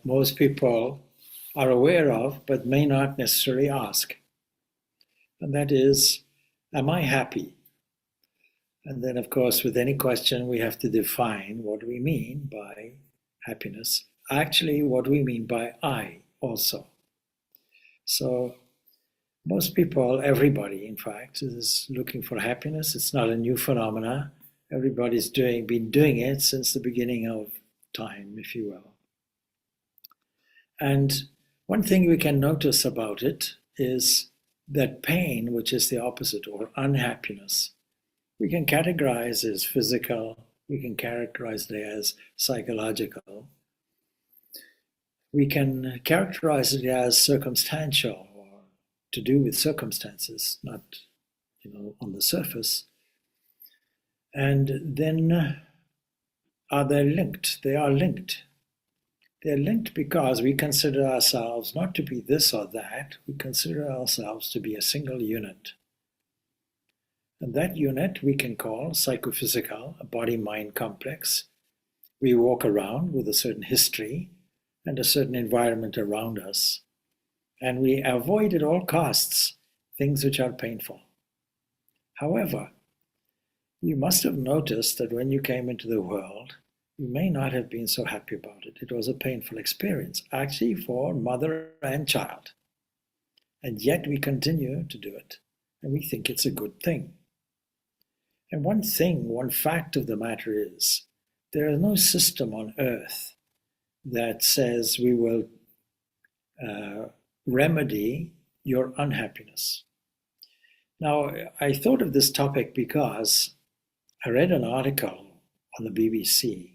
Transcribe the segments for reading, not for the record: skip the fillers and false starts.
most people are aware of but may not necessarily ask. And that is, am I happy? And then, of course, with any question, we have to define what we mean by happiness. Actually, what we mean by I also. So most people, everybody, in fact, is looking for happiness. It's not a new phenomena. Everybody's been doing it since the beginning of time, if you will. And one thing we can notice about it is that pain, which is the opposite, or unhappiness, we can categorize as physical, we can characterize it as psychological, we can characterize it as circumstantial, or to do with circumstances, not on the surface. And then are they linked? They are linked. They're linked because we consider ourselves not to be this or that. We consider ourselves to be a single unit. And that unit we can call psychophysical, a body-mind complex. We walk around with a certain history and a certain environment around us. And we avoid at all costs things which are painful. However, you must have noticed that when you came into the world, you may not have been so happy about it. It was a painful experience, actually, for mother and child. And yet we continue to do it, and we think it's a good thing. And one fact of the matter is, there is no system on earth that says we will remedy your unhappiness. Now, I thought of this topic because I read an article on the BBC.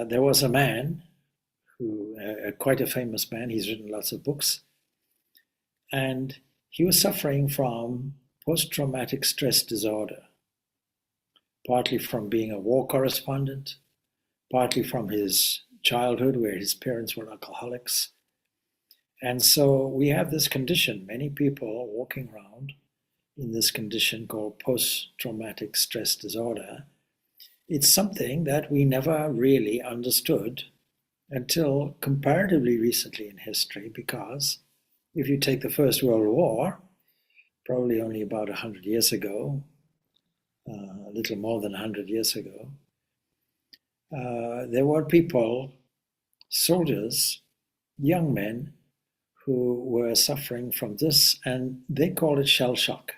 There was a man who, quite a famous man, he's written lots of books, and he was suffering from post-traumatic stress disorder, partly from being a war correspondent, partly from his childhood where his parents were alcoholics. And so we have this condition, many people walking around in this condition called post-traumatic stress disorder. It's something that we never really understood until comparatively recently in history, because if you take the First World War, probably only about 100 years ago, a little more than 100 years ago, there were people, soldiers, young men, who were suffering from this, and they called it shell shock.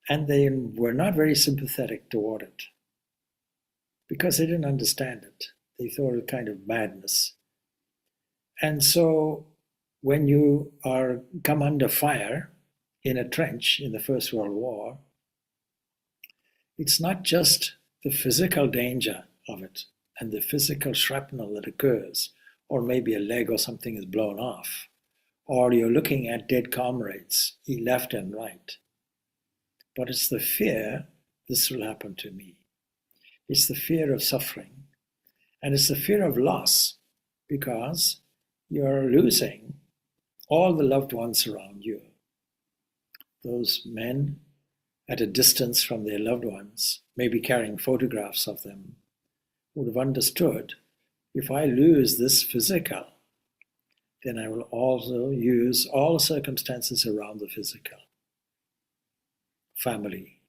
And they were not very sympathetic toward it because they didn't understand it. They thought it kind of madness. And so when you come under fire in a trench in the First World War, it's not just the physical danger of it and the physical shrapnel that occurs, or maybe a leg or something is blown off, or you're looking at dead comrades, left and right. But it's the fear, this will happen to me. It's the fear of suffering. And it's the fear of loss, because you're losing all the loved ones around you. Those men at a distance from their loved ones, maybe carrying photographs of them, would have understood, if I lose this physical, then I will also use all the circumstances around the physical. Family,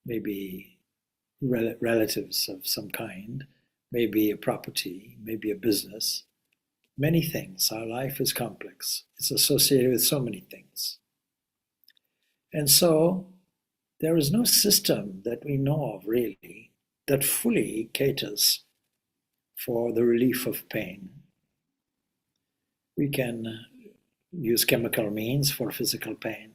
maybe relatives of some kind, maybe a property, maybe a business, many things. Our life is complex. It's associated with so many things. And so there is no system that we know of really that fully caters for the relief of pain. We can use chemical means for physical pain.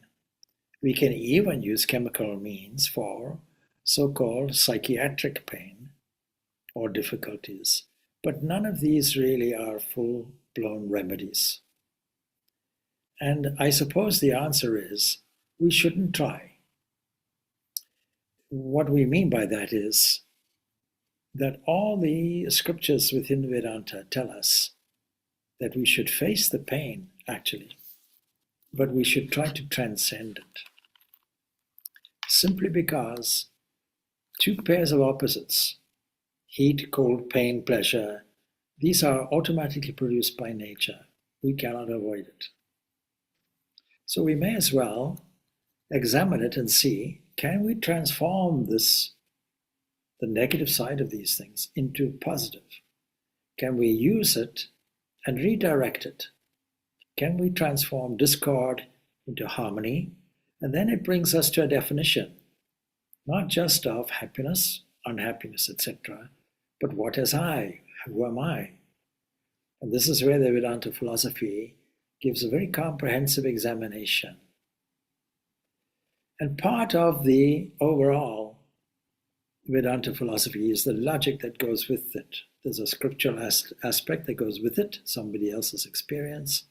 We can even use chemical means for so-called psychiatric pain or difficulties. But none of these really are full-blown remedies. And I suppose the answer is we shouldn't try. What we mean by that is that all the scriptures within Vedanta tell us that we should face the pain, actually, but we should try to transcend it. Simply because two pairs of opposites, heat, cold, pain, pleasure, These are automatically produced by nature. We cannot avoid it. So we may as well examine it and see, can we transform this, the negative side of these things, into positive? Can we use it and redirect it? Can we transform discord into harmony? And then it brings us to a definition, not just of happiness, unhappiness, etc., but what is I? Who am I? And this is where the Vedanta philosophy gives a very comprehensive examination. And part of the overall Vedanta philosophy is the logic that goes with it. There's a scriptural aspect that goes with it, somebody else's experience,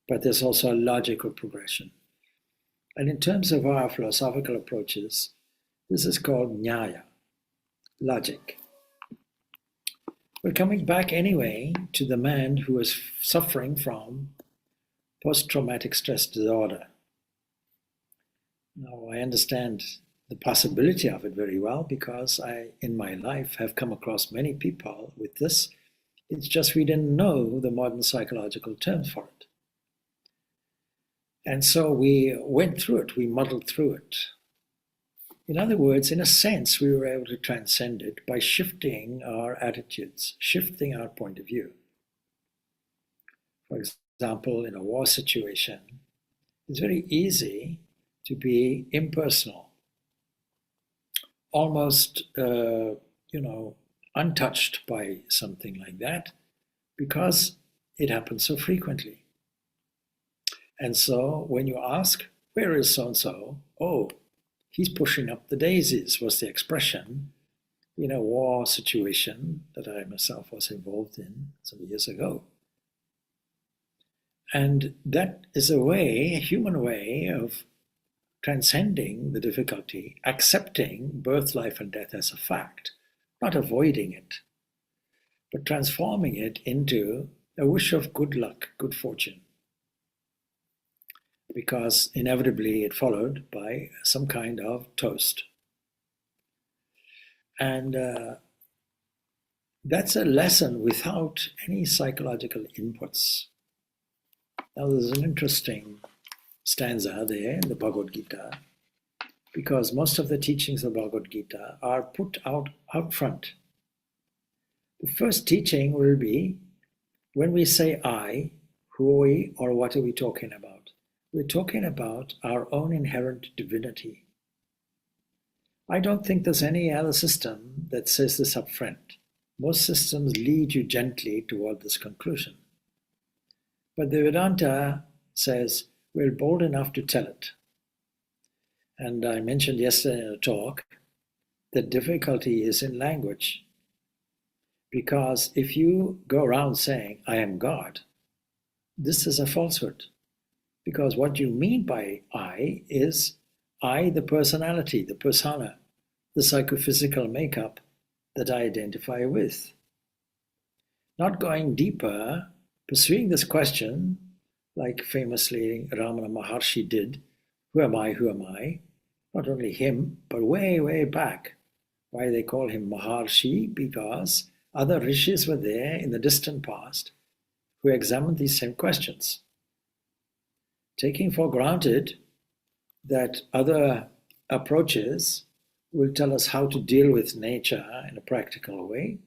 but there's also a logical progression. And in terms of our philosophical approaches, this is called Nyaya, logic. We're coming back anyway to the man who is suffering from post-traumatic stress disorder. Now, I understand the possibility of it very well because I, in my life, have come across many people with this. It's just we didn't know the modern psychological terms for it. And so we went through it, we muddled through it. In other words, in a sense, we were able to transcend it by shifting our attitudes, shifting our point of view. For example, in a war situation, it's very easy to be impersonal, almost, untouched by something like that, because it happens so frequently. And so when you ask, where is so-and-so? Oh, he's pushing up the daisies, was the expression in a war situation that I myself was involved in some years ago. And that is a human way of transcending the difficulty, accepting birth, life, and death as a fact, not avoiding it, but transforming it into a wish of good luck, good fortune. Because inevitably it followed by some kind of toast. And that's a lesson without any psychological inputs. Now there's an interesting stanza there in the Bhagavad Gita, because most of the teachings of Bhagavad Gita are put out front. The first teaching will be, when we say I, who are we or what are we talking about? We're talking about our own inherent divinity. I don't think there's any other system that says this up front. Most systems lead you gently toward this conclusion. But the Vedanta says we're bold enough to tell it. And I mentioned yesterday in a talk that difficulty is in language. Because if you go around saying, I am God, this is a falsehood. Because what you mean by I is I, the personality, the persona, the psychophysical makeup that I identify with. Not going deeper, pursuing this question, like famously Ramana Maharshi did, who am I, who am I? Not only him, but way, way back. Why they call him Maharshi? Because other rishis were there in the distant past who examined these same questions. Taking for granted that other approaches will tell us how to deal with nature in a practical way,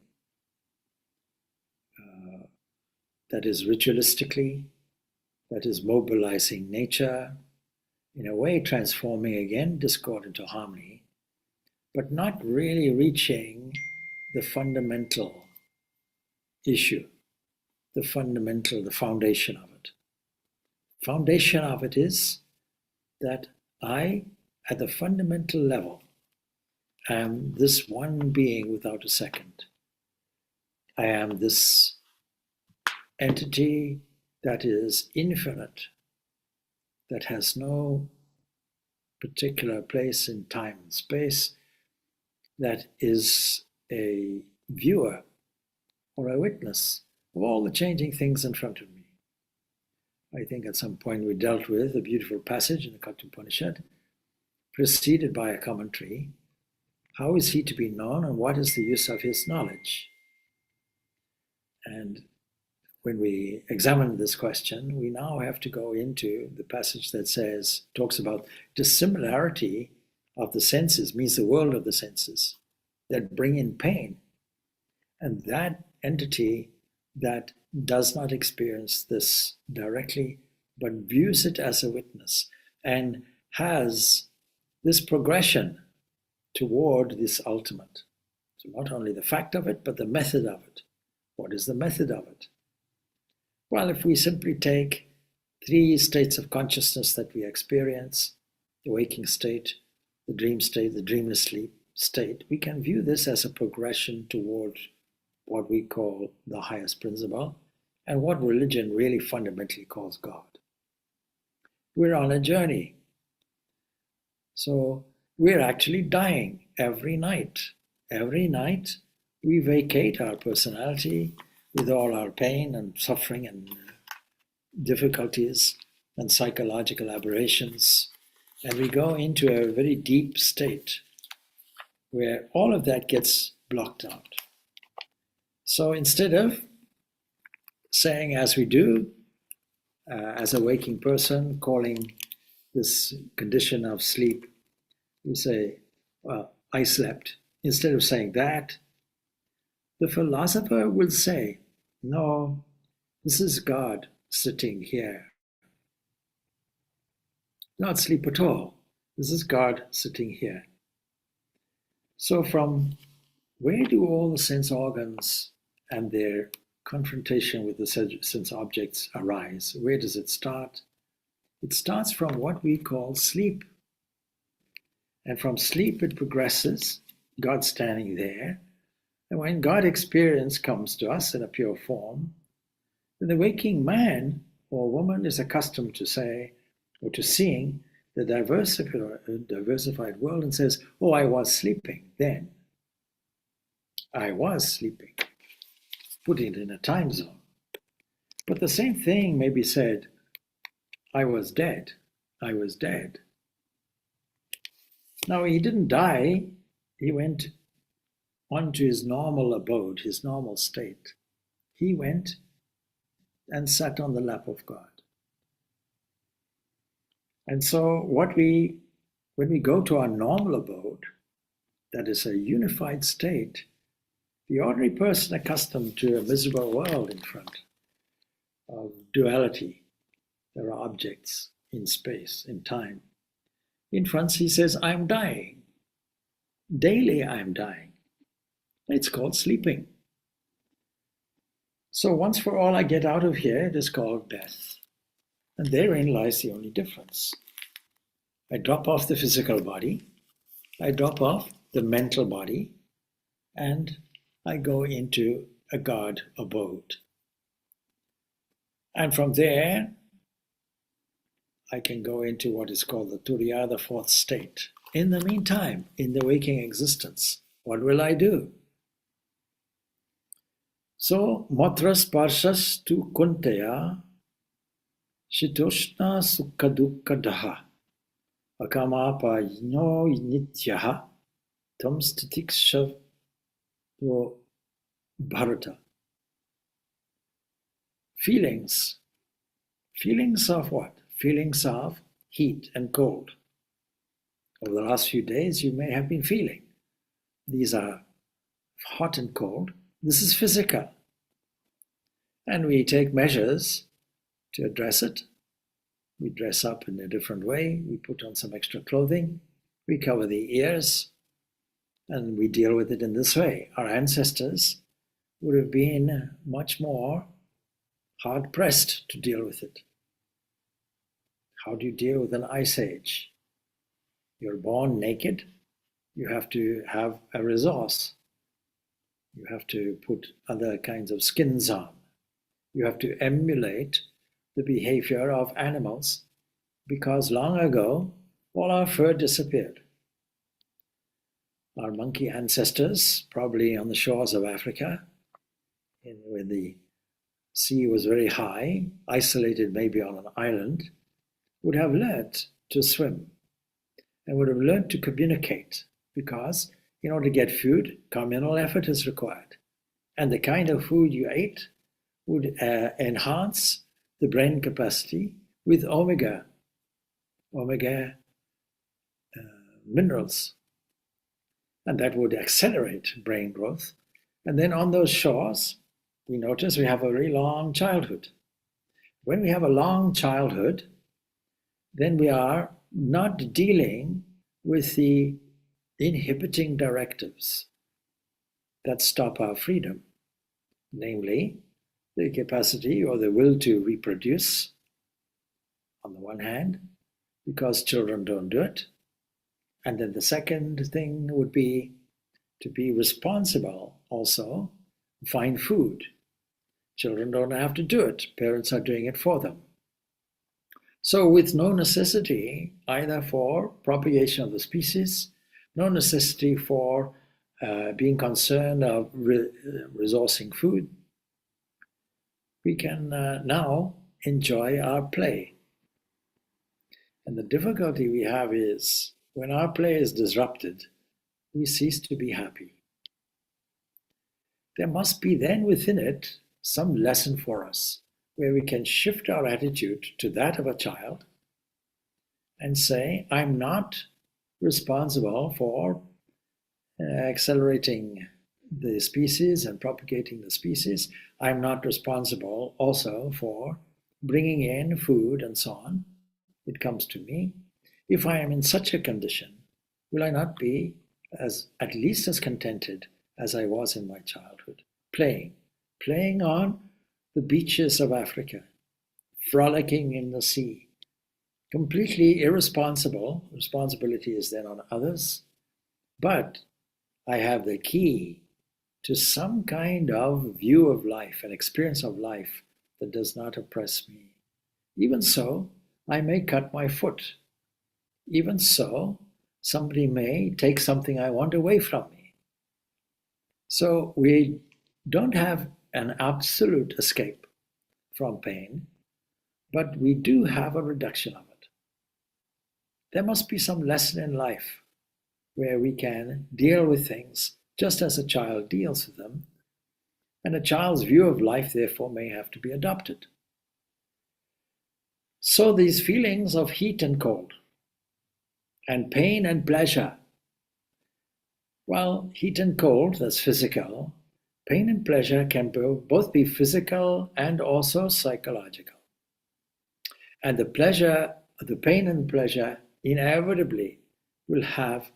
that is ritualistically, that is mobilizing nature, in a way transforming again discord into harmony, but not really reaching the fundamental issue, the foundation of it. Foundation of it is that I, at the fundamental level, am this one being without a second. I am this entity that is infinite, that has no particular place in time and space, that is a viewer or a witness of all the changing things in front of me. I think at some point we dealt with a beautiful passage in the Katha Upanishad, preceded by a commentary. How is he to be known and what is the use of his knowledge? And when we examine this question, we now have to go into the passage that talks about dissimilarity of the senses, means the world of the senses, that bring in pain. And that entity that does not experience this directly, but views it as a witness and has this progression toward this ultimate. So not only the fact of it, but the method of it. What is the method of it? Well, if we simply take 3 states of consciousness that we experience, the waking state, the dream state, the dreamless sleep state, we can view this as a progression toward what we call the highest principle and what religion really fundamentally calls God. We're on a journey. So we're actually dying every night. Every night we vacate our personality with all our pain and suffering and difficulties and psychological aberrations, and we go into a very deep state where all of that gets blocked out. So instead of saying, as we do, as a waking person, calling this condition of sleep, we say, well, I slept. Instead of saying that, the philosopher will say, no, this is God sitting here. Not sleep at all. This is God sitting here. So from where do all the sense organs and their confrontation with the sense objects arise? Where does it start? It starts from what we call sleep. And from sleep it progresses, God standing there. And when God experience comes to us in a pure form, then the waking man or woman is accustomed to say, or to seeing the diversified world and says, oh, I was sleeping then. I was sleeping. Putting it in a time zone. But the same thing may be said, I was dead. I was dead. Now he didn't die. He went on to his normal abode, his normal state. He went and sat on the lap of God. And so when we go to our normal abode, that is a unified state, the ordinary person accustomed to a visible world in front of duality, there are objects in space, in time. In front he says, I'm dying. Daily I'm dying. It's called sleeping. So once for all I get out of here, it is called death. And therein lies the only difference. I drop off the physical body, I drop off the mental body, and I go into a God abode. And from there, I can go into what is called the Turiya, the 4th state. In the meantime, in the waking existence, what will I do? So, matras parshas tu kuntaya shitoshna sukkadukadaha akamapa yino nityaha tam stitikshav bharata. Feelings. Feelings of what? Feelings of heat and cold. Over the last few days, you may have been feeling. These are hot and cold. This is physical. And we take measures to address it. We dress up in a different way. We put on some extra clothing. We cover the ears. And we deal with it in this way. Our ancestors would have been much more hard-pressed to deal with it. How do you deal with an ice age? You're born naked. You have to have a resource. You have to put other kinds of skins on. You have to emulate the behavior of animals because long ago, all our fur disappeared. Our monkey ancestors, probably on the shores of Africa, when the sea was very high, isolated maybe on an island, would have learnt to swim and would have learned to communicate because in order to get food, communal effort is required. And the kind of food you ate would enhance the brain capacity with omega minerals. And that would accelerate brain growth. And then on those shores, we notice we have a very long childhood. When we have a long childhood, then we are not dealing with the inhibiting directives that stop our freedom, namely the capacity or the will to reproduce, on the one hand, because children don't do it. And then the second thing would be to be responsible also, find food. Children don't have to do it, parents are doing it for them. So with no necessity either for propagation of the species, no necessity for being concerned of resourcing food, we can now enjoy our play. And the difficulty we have is when our play is disrupted, we cease to be happy. There must be then within it some lesson for us where we can shift our attitude to that of a child and say, I'm not responsible for accelerating the species and propagating the species. I'm not responsible also for bringing in food and so on. It comes to me. If I am in such a condition, will I not be at least as contented as I was in my childhood, playing on the beaches of Africa, frolicking in the sea, completely irresponsible. Responsibility is then on others, but I have the key to some kind of view of life, an experience of life that does not oppress me. Even so, I may cut my foot. Even so, somebody may take something I want away from me. So we don't have an absolute escape from pain, but we do have a reduction of it. There must be some lesson in life where we can deal with things just as a child deals with them, and a child's view of life, therefore, may have to be adopted. So these feelings of heat and cold, and pain and pleasure, well, heat and cold, that's physical. Pain and pleasure can both be physical and also psychological. And the pain and pleasure inevitably will have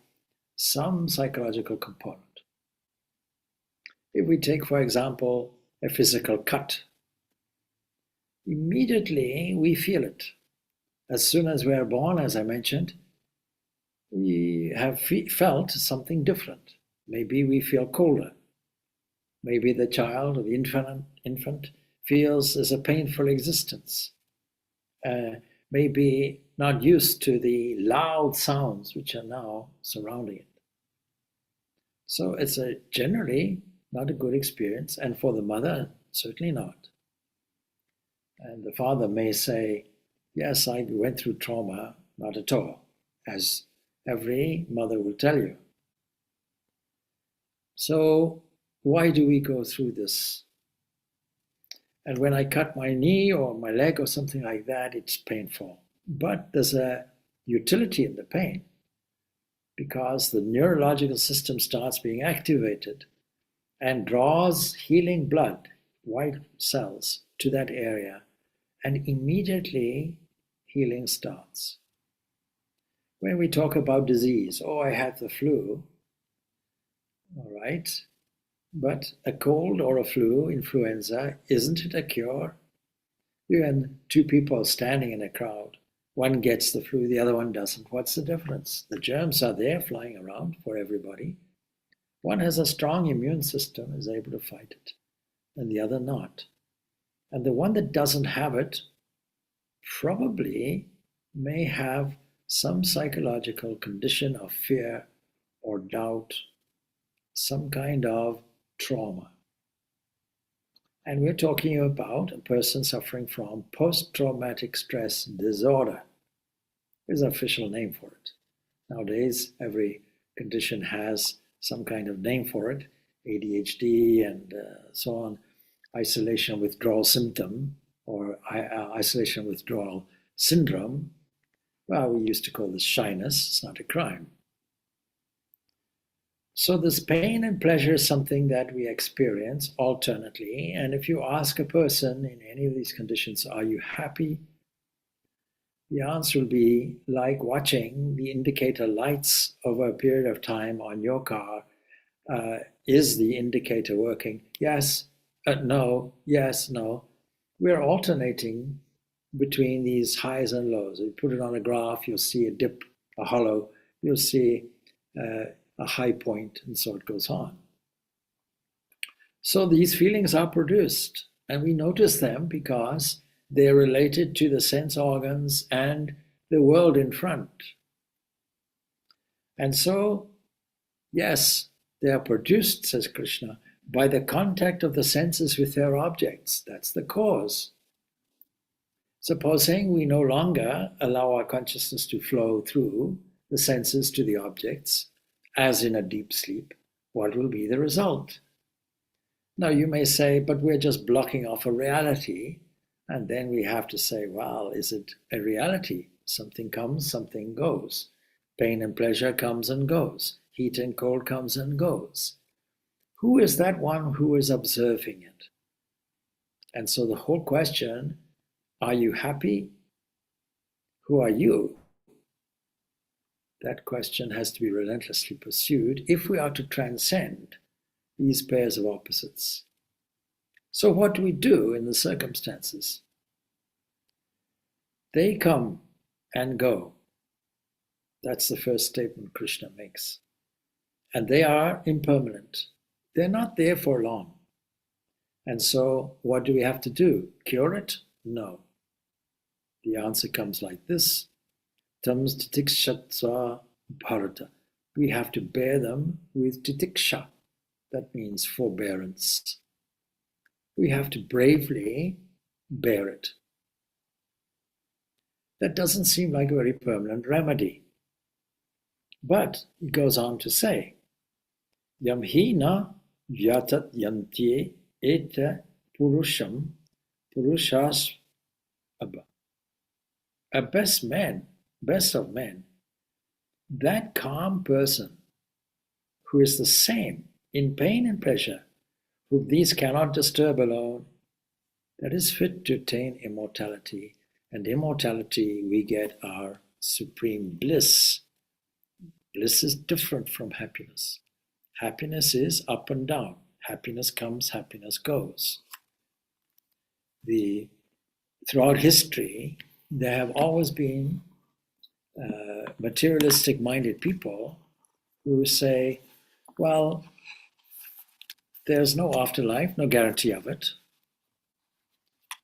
some psychological component. If we take, for example, a physical cut, immediately we feel it. As soon as we are born, as I mentioned, we have felt something different. Maybe we feel colder. Maybe the child or the infant feels as a painful existence. Maybe not used to the loud sounds which are now surrounding it. So it's generally not a good experience, and for the mother, certainly not. And the father may say, yes, I went through trauma, not at all, as every mother will tell you. So why do we go through this? And when I cut my knee or my leg or something like that, it's painful. But there's a utility in the pain because the neurological system starts being activated and draws healing blood, white cells, to that area, and immediately healing starts. When we talk about disease, oh, I had the flu, all right, but a cold or a flu, influenza, isn't it a cure? When two people standing in a crowd, one gets the flu, the other one doesn't, what's the difference? The germs are there flying around for everybody. One has a strong immune system, is able to fight it, and the other not. And the one that doesn't have it probably may have some psychological condition of fear or doubt, some kind of trauma. And we're talking about a person suffering from post-traumatic stress disorder. There's an official name for it. Nowadays, every condition has some kind of name for it. ADHD and so on, isolation withdrawal symptom or isolation withdrawal syndrome, well, we used to call this shyness. It's not a crime. So this pain and pleasure is something that we experience alternately. And if you ask a person in any of these conditions, are you happy? The answer will be like watching the indicator lights over a period of time on your car. Is the indicator working? Yes, no, yes, no. We're alternating between these highs and lows. You put it on a graph, you'll see a dip, a hollow, you'll see a high point, and so it goes on. So these feelings are produced, and we notice them because they're related to the sense organs and the world in front. And so, yes, they are produced, says Krishna, by the contact of the senses with their objects. That's the cause. Supposing we no longer allow our consciousness to flow through the senses to the objects, as in a deep sleep, what will be the result? Now you may say, but we're just blocking off a reality. And then we have to say, well, is it a reality? Something comes, something goes. Pain and pleasure comes and goes. Heat and cold comes and goes. Who is that one who is observing it? And so the whole question, are you happy? Who are you? That question has to be relentlessly pursued if we are to transcend these pairs of opposites. So what do we do in the circumstances? They come and go. That's the first statement Krishna makes. And they are impermanent. They're not there for long. And so what do we have to do? Cure it? No. The answer comes like this. Tams titikshatva bharata. We have to bear them with titiksha. That means forbearance. We have to bravely bear it. That doesn't seem like a very permanent remedy. But he goes on to say, Yamhina yatat yantye eta purusham purushas abba. A best of men, that calm person who is the same in pain and pleasure, whom these cannot disturb alone, that is fit to attain immortality. And immortality, we get our supreme bliss. Bliss is different from happiness. Happiness is up and down. Happiness comes, happiness goes. Throughout history, there have always been materialistic-minded people who say, well, there's no afterlife, no guarantee of it.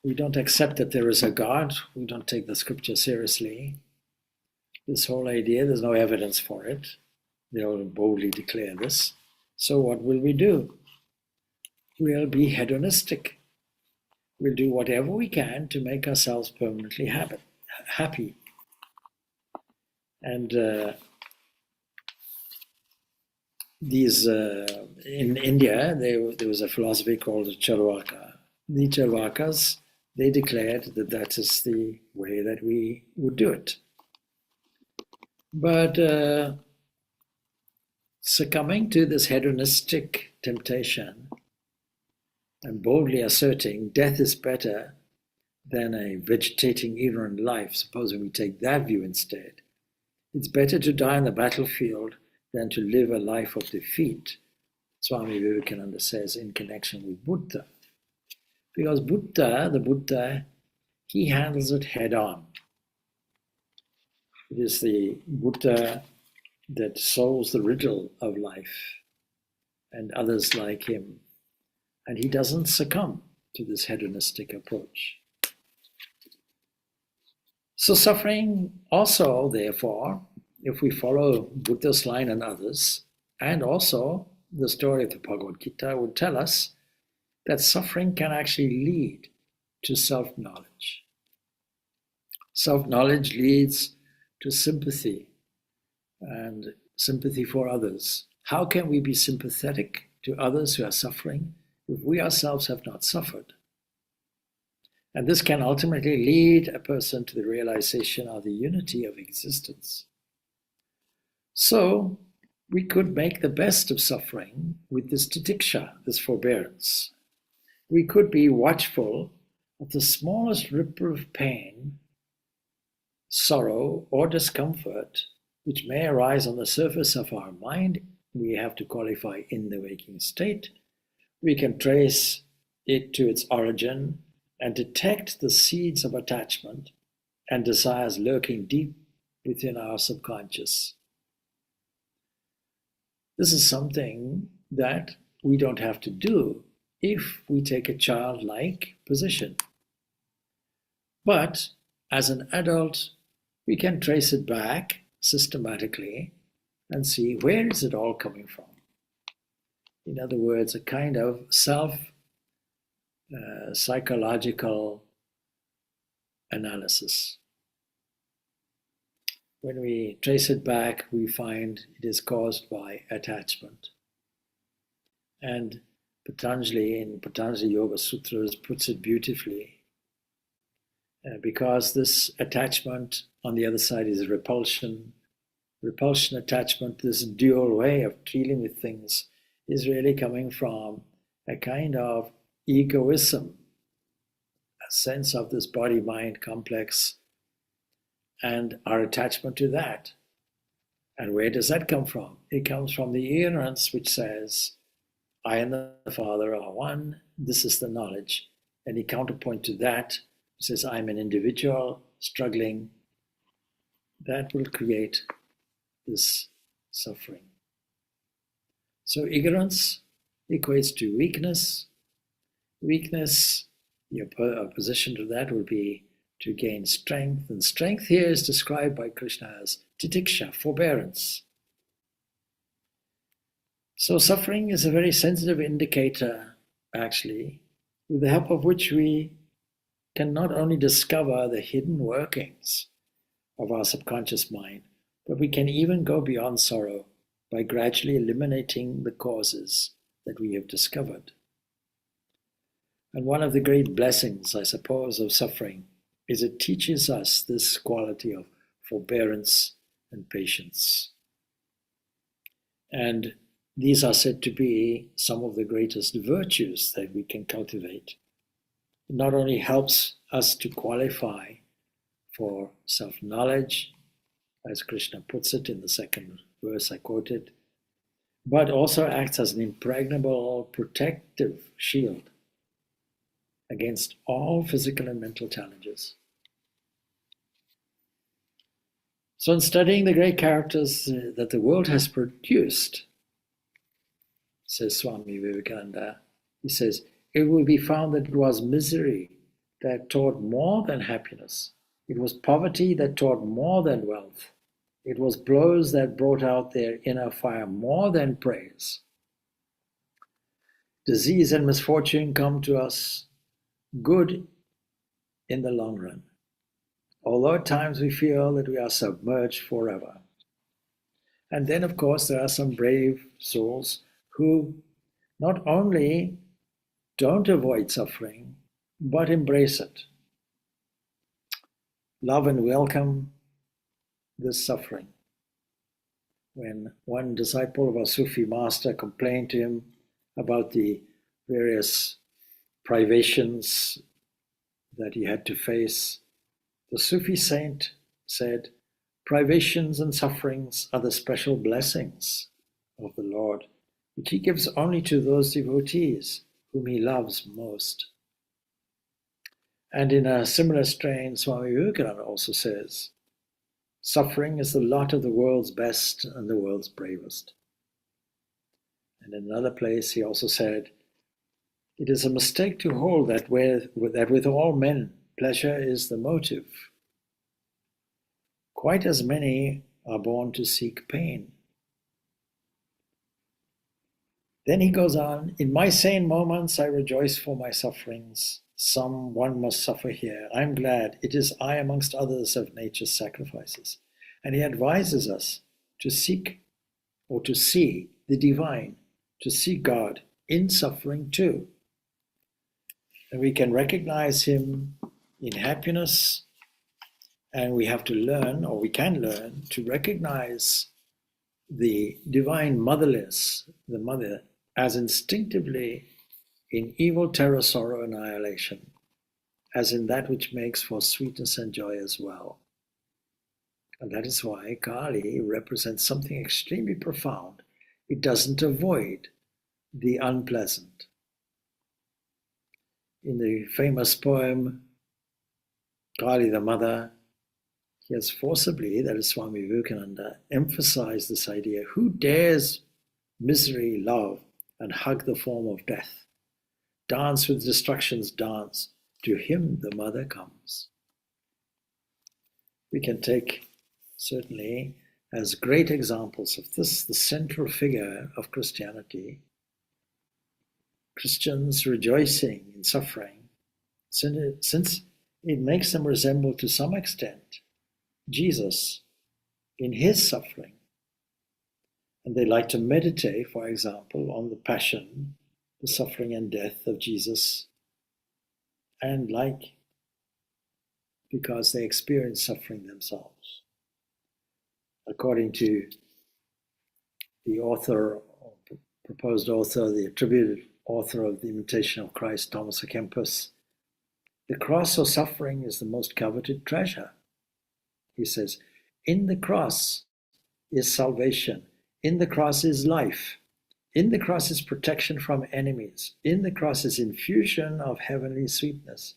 We don't accept that there is a God. We don't take the scripture seriously. This whole idea, there's no evidence for it. They all boldly declare this. So what will we do? We'll be hedonistic. We'll do whatever we can to make ourselves permanently happy. And in India, there was a philosophy called Charvaka. The Charvakas, they declared that that is the way that we would do it. But succumbing to this hedonistic temptation and boldly asserting death is better than a vegetating ignorant life, supposing we take that view instead, it's better to die on the battlefield than to live a life of defeat, Swami Vivekananda says in connection with Buddha. Because the Buddha, he handles it head on. It is the Buddha that solves the riddle of life and others like him. And he doesn't succumb to this hedonistic approach. So suffering also, therefore, if we follow Buddha's line and others, and also the story of the Bhagavad Gita would tell us that suffering can actually lead to self-knowledge. Self-knowledge leads to sympathy and sympathy for others. How can we be sympathetic to others who are suffering if we ourselves have not suffered. And this can ultimately lead a person to the realization of the unity of existence. So, we could make the best of suffering with this titiksha, this forbearance. We could be watchful of the smallest ripple of pain, sorrow, or discomfort which may arise on the surface of our mind. We have to qualify in the waking state. We can trace it to its origin and detect the seeds of attachment and desires lurking deep within our subconscious. This is something that we don't have to do if we take a childlike position. But as an adult, we can trace it back systematically and see where is it all coming from. In other words, a kind of psychological analysis. When we trace it back, we find it is caused by attachment. And Patanjali, in Patanjali Yoga Sutras, puts it beautifully. Because this attachment on the other side is repulsion. Repulsion, attachment, this dual way of dealing with things is really coming from a kind of egoism, a sense of this body-mind complex and our attachment to that. And where does that come from? It comes from the ignorance which says, I and the Father are one, this is the knowledge. Any counterpoint to that says, I'm an individual struggling. That will create this suffering. So ignorance equates to weakness. Weakness, your opposition to that would be to gain strength. And strength here is described by Krishna as titiksha, forbearance. So suffering is a very sensitive indicator, actually, with the help of which we can not only discover the hidden workings of our subconscious mind, but we can even go beyond sorrow by gradually eliminating the causes that we have discovered. And one of the great blessings, I suppose, of suffering is it teaches us this quality of forbearance and patience. And these are said to be some of the greatest virtues that we can cultivate. It not only helps us to qualify for self-knowledge, as Krishna puts it in the second verse I quoted, but also acts as an impregnable protective shield against all physical and mental challenges. So in studying the great characters that the world has produced, says Swami Vivekananda, he says, it will be found that it was misery that taught more than happiness. It was poverty that taught more than wealth. It was blows that brought out their inner fire more than praise. Disease and misfortune come to us good in the long run, although at times we feel that we are submerged forever. And then, of course, there are some brave souls who not only don't avoid suffering, but embrace it. Love and welcome this suffering. When one disciple of a Sufi master complained to him about the various privations that he had to face, the Sufi saint said, privations and sufferings are the special blessings of the Lord, which he gives only to those devotees whom he loves most. And in a similar strain, Swami Vivekananda also says, suffering is the lot of the world's best and the world's bravest. And in another place he also said, it is a mistake to hold that with all men pleasure is the motive. Quite as many are born to seek pain. Then he goes on, in my sane moments I rejoice for my sufferings. One must suffer here. I'm glad it is I amongst others of nature's sacrifices. And he advises us to seek or to see the divine, to see God in suffering too. And we can recognize Him in happiness, and we have to learn, or we can learn, to recognize the divine motherless, the mother, as instinctively in evil, terror, sorrow, annihilation, as in that which makes for sweetness and joy as well. And that is why Kali represents something extremely profound. It doesn't avoid the unpleasant. In the famous poem, Kali the Mother, he has forcibly, that is Swami Vivekananda, emphasized this idea: who dares misery love and hug the form of death? Dance with destruction's dance, to him the mother comes. We can take, certainly, as great examples of this, the central figure of Christianity, Christians rejoicing in suffering, since it makes them resemble to some extent Jesus in his suffering. And they like to meditate, for example, on the passion, the suffering and death of Jesus, and because they experience suffering themselves. According to the author, or proposed author, the attributed author of The Imitation of Christ, Thomas à Kempis, the cross or suffering is the most coveted treasure. He says, in the cross is salvation, in the cross is life, in the cross is protection from enemies, in the cross is infusion of heavenly sweetness,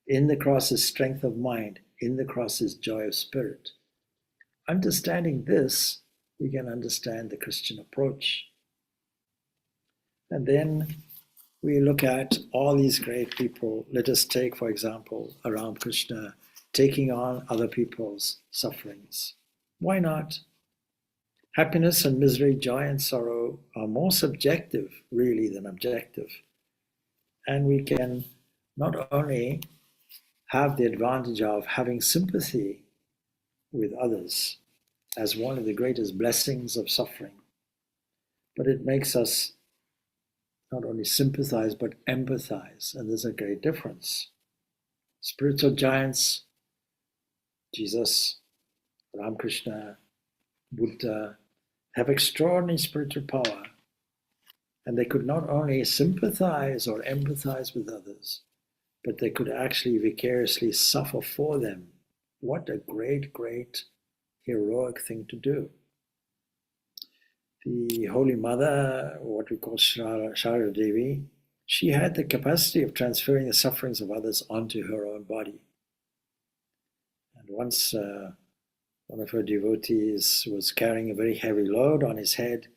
in the cross is strength of mind, in the cross is joy of spirit. Understanding this, we can understand the Christian approach. And then we look at all these great people. Let us take, for example, Ram Krishna taking on other people's sufferings. Why not? Happiness and misery, joy and sorrow are more subjective, really, than objective. And we can not only have the advantage of having sympathy with others as one of the greatest blessings of suffering, but it makes us not only sympathize, but empathize. And there's a great difference. Spiritual giants, Jesus, Ramakrishna, Buddha, have extraordinary spiritual power. And they could not only sympathize or empathize with others, but they could actually vicariously suffer for them. What a great, great heroic thing to do. The Holy Mother, what we call Sharada Devi, she had the capacity of transferring the sufferings of others onto her own body. And once one of her devotees was carrying a very heavy load on his head,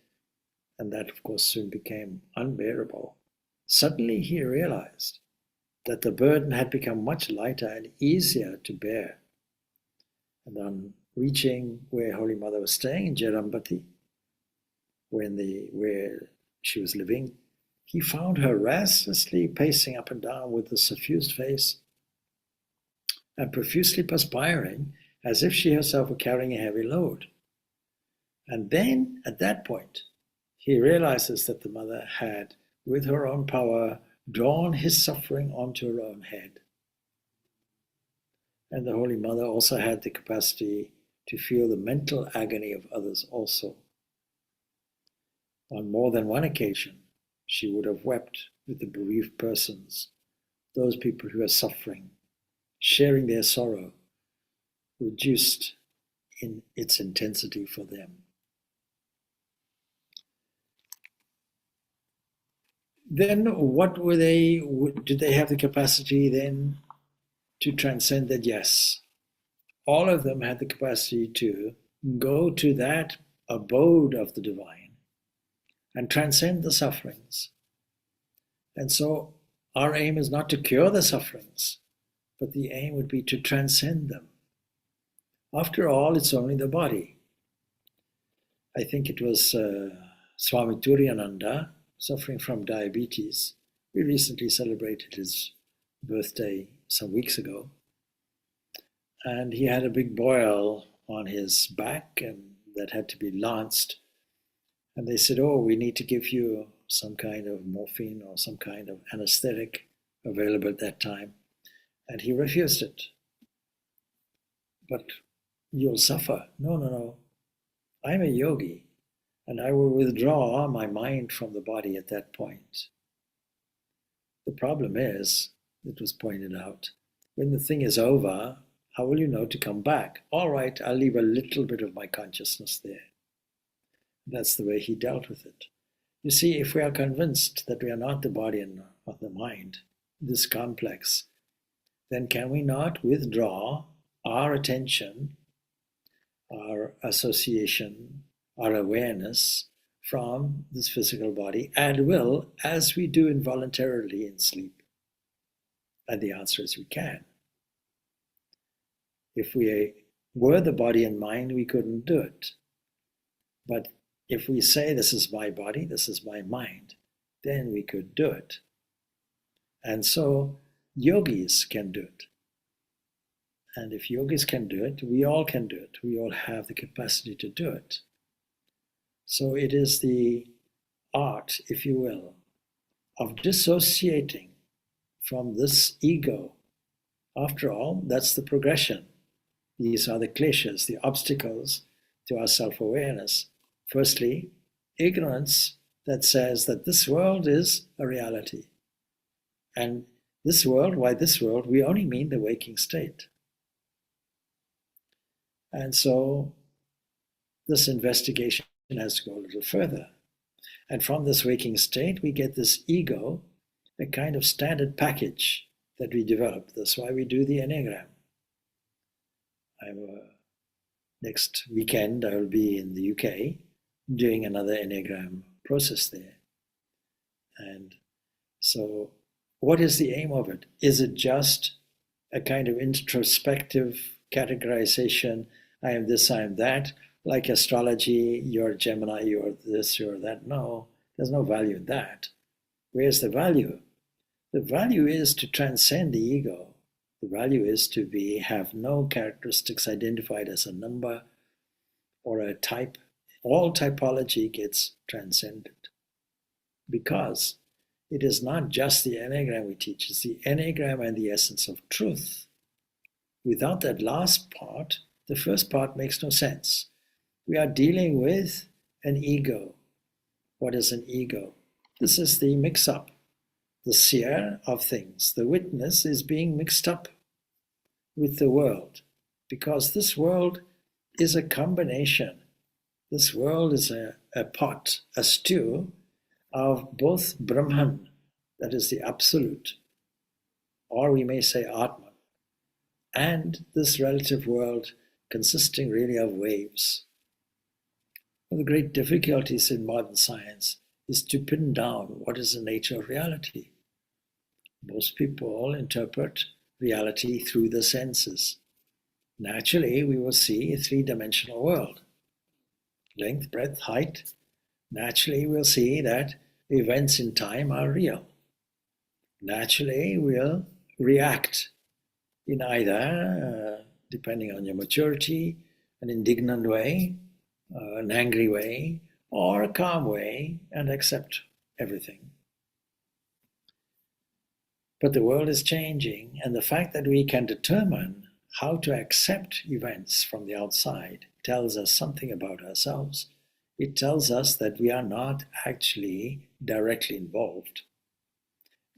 and that, of course, soon became unbearable. Suddenly he realized that the burden had become much lighter and easier to bear. And on reaching where Holy Mother was staying in Jerambati, where she was living, he found her restlessly pacing up and down with a suffused face and profusely perspiring, as if she herself were carrying a heavy load. And then, at that point, he realizes that the mother had, with her own power, drawn his suffering onto her own head. And the Holy Mother also had the capacity to feel the mental agony of others also. On more than one occasion, she would have wept with the bereaved persons, those people who are suffering, sharing their sorrow, reduced in its intensity for them. Then what were they? Did they have the capacity then to transcend that? Yes. All of them had the capacity to go to that abode of the divine and transcend the sufferings. And so our aim is not to cure the sufferings, but the aim would be to transcend them. After all, it's only the body. I think it was Swami Purnananda, suffering from diabetes. We recently celebrated his birthday some weeks ago. And he had a big boil on his back and that had to be lanced. And they said, oh, we need to give you some kind of morphine or some kind of anesthetic available at that time, and he refused it. But you'll suffer. No, no, no. I'm a yogi, and I will withdraw my mind from the body at that point. The problem is, it was pointed out, when the thing is over, how will you know to come back? All right, I'll leave a little bit of my consciousness there. That's the way he dealt with it. You see, if we are convinced that we are not the body and not the mind, this complex, then can we not withdraw our attention, our association, our awareness from this physical body at will, as we do involuntarily in sleep? And the answer is we can. If we were the body and mind, we couldn't do it. But if we say, this is my body, this is my mind, then we could do it. And so yogis can do it. And if yogis can do it, we all can do it. We all have the capacity to do it. So it is the art, if you will, of dissociating from this ego. After all, that's the progression. These are the kleshas, the obstacles to our self-awareness. Firstly, ignorance that says that this world is a reality. And this world, by this world, we only mean the waking state. And so this investigation has to go a little further. And from this waking state, we get this ego, a kind of standard package that we develop. That's why we do the Enneagram. Next weekend, I will be in the UK doing another Enneagram process there. And so what is the aim of it? Is it just a kind of introspective categorization? I am this, I am that. Like astrology, you're Gemini, you're this, you're that. No, there's no value in that. Where's the value? The value is to transcend the ego. The value is to have no characteristics identified as a number or a type. All typology gets transcended because it is not just the Enneagram we teach, it's the Enneagram and the essence of truth. Without that last part, the first part makes no sense. We are dealing with an ego. What is an ego? This is the mix-up, the seer of things. The witness is being mixed up with the world because this world is a combination. This world is a pot, a stew of both Brahman, that is the absolute, or we may say Atman, and this relative world consisting really of waves. One of the great difficulties in modern science is to pin down what is the nature of reality. Most people interpret reality through the senses. Naturally, we will see a three-dimensional world. Length, breadth, height. Naturally, we'll see that events in time are real. Naturally, we'll react in either, depending on your maturity, an indignant way, an angry way, or a calm way, and accept everything. But the world is changing, and the fact that we can determine how to accept events from the outside tells us something about ourselves. It tells us that we are not actually directly involved.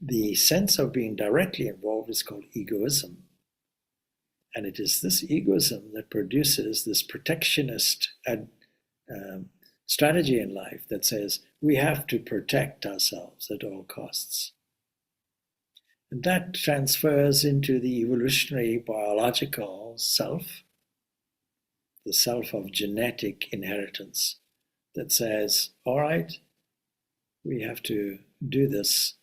The sense of being directly involved is called egoism. And it is this egoism that produces this protectionist strategy in life that says we have to protect ourselves at all costs. And that transfers into the evolutionary biological self, the self of genetic inheritance that says, all right, we have to do this.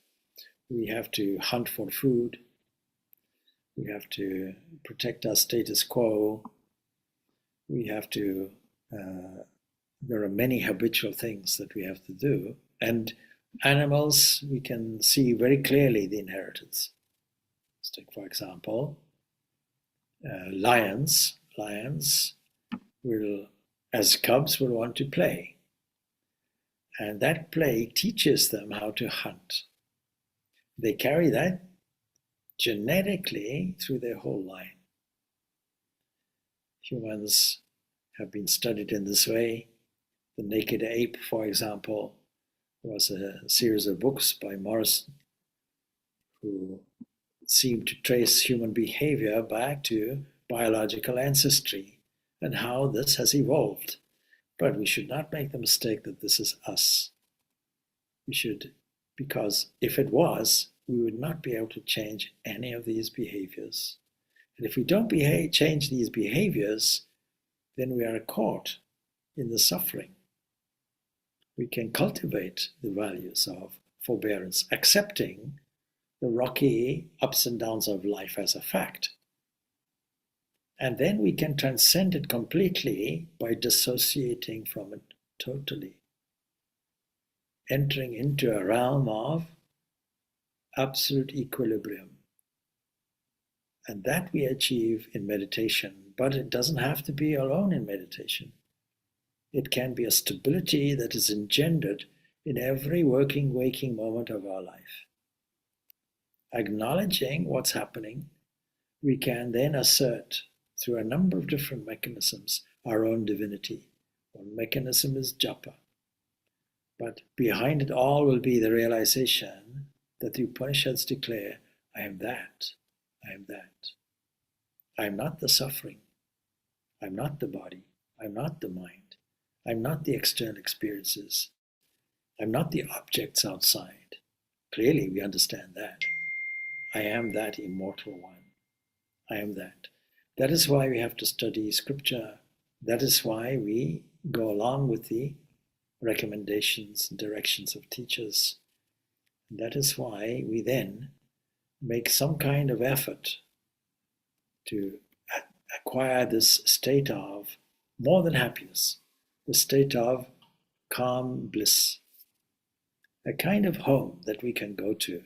We have to hunt for food. We have to protect our status quo. We have to, there are many habitual things that we have to do. And animals, we can see very clearly the inheritance. Let's take, for example, lions. Lions will, as cubs, will want to play. And that play teaches them how to hunt. They carry that genetically through their whole line. Humans have been studied in this way. The Naked Ape, for example, was a series of books by Morrison who seemed to trace human behavior back to biological ancestry and how this has evolved. But we should not make the mistake that this is us. We should, because if it was, we would not be able to change any of these behaviors. And if we don't change these behaviors, then we are caught in the suffering. We can cultivate the values of forbearance, accepting the rocky ups and downs of life as a fact. And then we can transcend it completely by dissociating from it totally, entering into a realm of absolute equilibrium. And that we achieve in meditation, but it doesn't have to be alone in meditation. It can be a stability that is engendered in every working, waking moment of our life. Acknowledging what's happening, we can then assert through a number of different mechanisms our own divinity. One mechanism is japa. But behind it all will be the realization that the Upanishads declare, I am that, I am that. I am not the suffering. I'm not the body. I'm not the mind. I'm not the external experiences. I'm not the objects outside. Clearly, we understand that. I am that immortal one. I am that. That is why we have to study scripture. That is why we go along with the recommendations and directions of teachers. And that is why we then make some kind of effort to acquire this state of more than happiness, the state of calm bliss, a kind of home that we can go to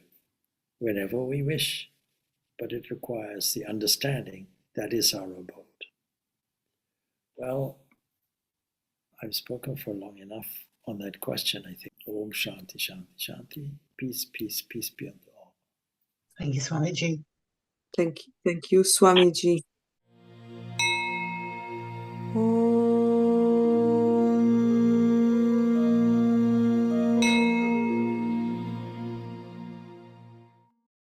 whenever we wish, but it requires the understanding that is our abode. Well, I've spoken for long enough on that question, I think. Om Shanti, Shanti, Shanti. Peace, peace, peace be unto all. Thank you, Swamiji. Thank you, Swamiji.